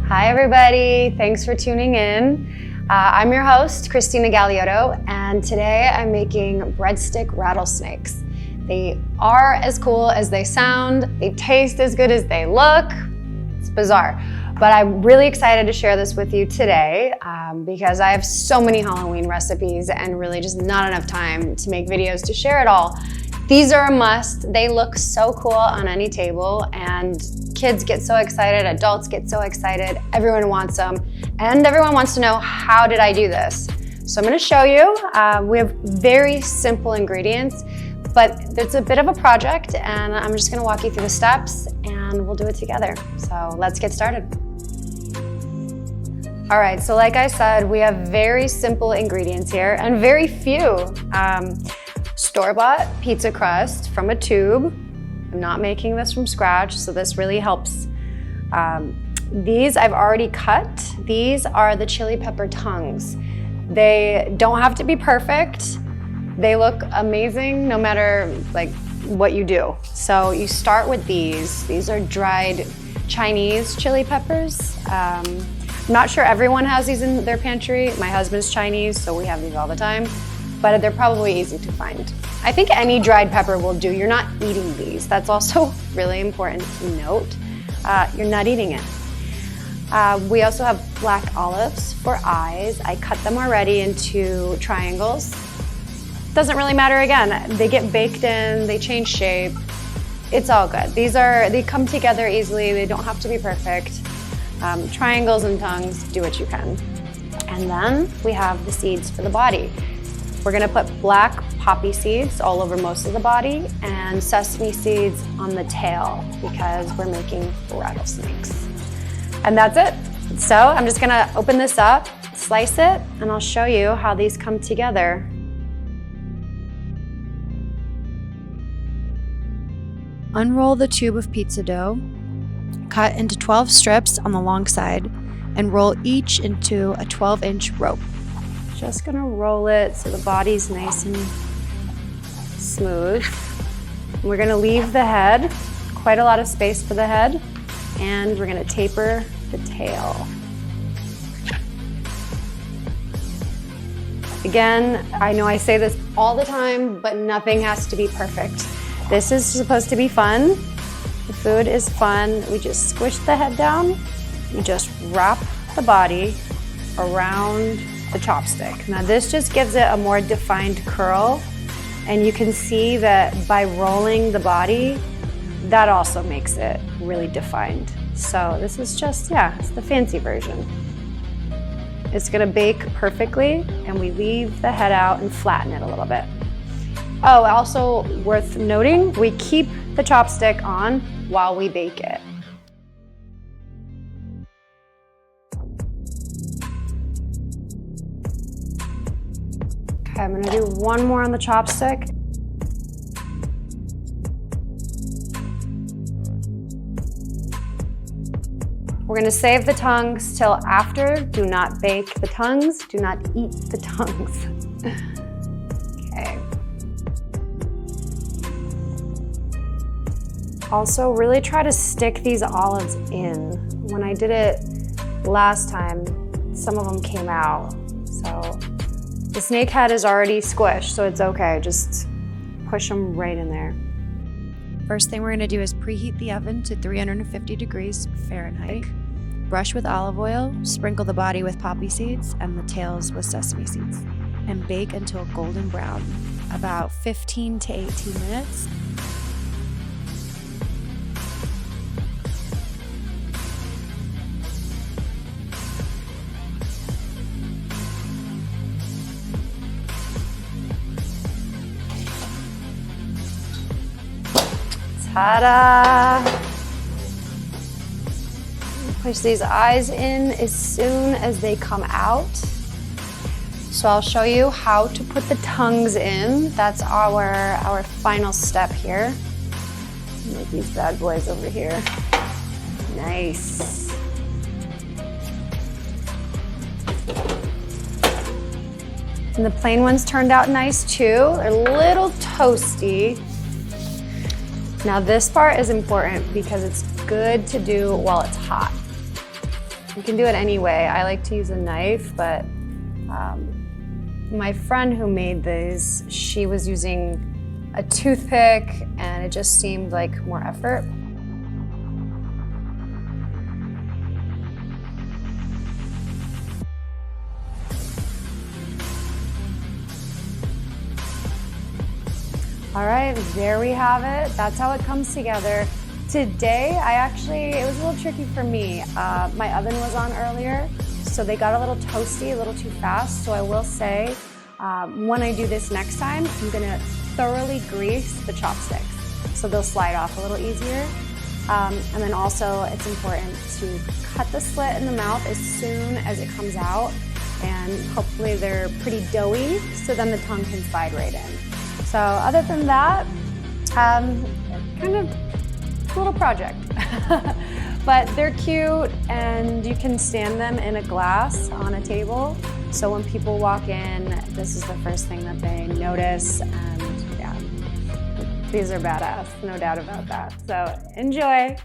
Hi everybody, thanks for tuning in. I'm your host, Christina Galioto, and today I'm making breadstick rattlesnakes. They are as cool as they sound, they taste as good as they look. It's bizarre, but I'm really excited to share this with you today because I have so many Halloween recipes and really just not enough time to make videos to share it all. These are a must. They look so cool on any table, and kids get so excited, adults get so excited, everyone wants them, and everyone wants to know, how did I do this? So I'm gonna show you. We have very simple ingredients, but it's a bit of a project, and I'm just gonna walk you through the steps, and we'll do it together. So let's get started. All right, so like I said, we have very simple ingredients here, and very few. Store-bought pizza crust from a tube. I'm not making this from scratch, so this really helps. These I've already cut. These are the chili pepper tongues. They don't have to be perfect. They look amazing no matter like what you do. So you start with these. These are dried Chinese chili peppers. I'm not sure everyone has these in their pantry. My husband's Chinese, so we have these all the time, but they're probably easy to find. I think any dried pepper will do. You're not eating these. That's also really important to note. You're not eating it. We also have black olives for eyes. I cut them already into triangles. Doesn't really matter again. They get baked in, they change shape. It's all good. They come together easily. They don't have to be perfect. Triangles and tongues, do what you can. And then we have the seeds for the body. We're gonna put black poppy seeds all over most of the body and sesame seeds on the tail because we're making rattlesnakes. And that's it. So I'm just gonna open this up, slice it, and I'll show you how these come together. Unroll the tube of pizza dough, cut into 12 strips on the long side, and roll each into a 12-inch rope. Just gonna roll it so the body's nice and smooth. We're gonna leave the head, quite a lot of space for the head, and we're gonna taper the tail. Again, I know I say this all the time, but nothing has to be perfect. This is supposed to be fun. The food is fun. We just squish the head down. We just wrap the body around the chopstick. Now this just gives it a more defined curl, and you can see that by rolling the body, that also makes it really defined. So this is just, it's the fancy version. It's gonna bake perfectly, and we leave the head out and flatten it a little bit. Oh, also worth noting, we keep the chopstick on while we bake it. Okay, I'm gonna do one more on the chopstick. We're gonna save the tongues till after. Do not bake the tongues. Do not eat the tongues. Okay. Also, really try to stick these olives in. When I did it last time, some of them came out, so. The snake head is already squished, so it's okay. Just push them right in there. First thing we're gonna do is preheat the oven to 350 degrees Fahrenheit. Brush with olive oil, sprinkle the body with poppy seeds and the tails with sesame seeds, and bake until golden brown, about 15 to 18 minutes. Ta-da! Push these eyes in as soon as they come out. So I'll show you how to put the tongues in. That's our final step here. Make these bad boys over here. Nice. And the plain ones turned out nice too. They're a little toasty. Now this part is important because it's good to do while it's hot. You can do it any way. I like to use a knife, but my friend who made these, she was using a toothpick and it just seemed like more effort. All right, there we have it. That's how it comes together. Today, it was a little tricky for me. My oven was on earlier, so they got a little toasty, a little too fast. So I will say, when I do this next time, I'm gonna thoroughly grease the chopsticks, so they'll slide off a little easier. And then also, it's important to cut the slit in the mouth as soon as it comes out, and hopefully they're pretty doughy, so then the tongue can slide right in. So other than that, kind of a little project. But they're cute and you can stand them in a glass on a table. So when people walk in, this is the first thing that they notice, and yeah, these are badass, no doubt about that. So enjoy.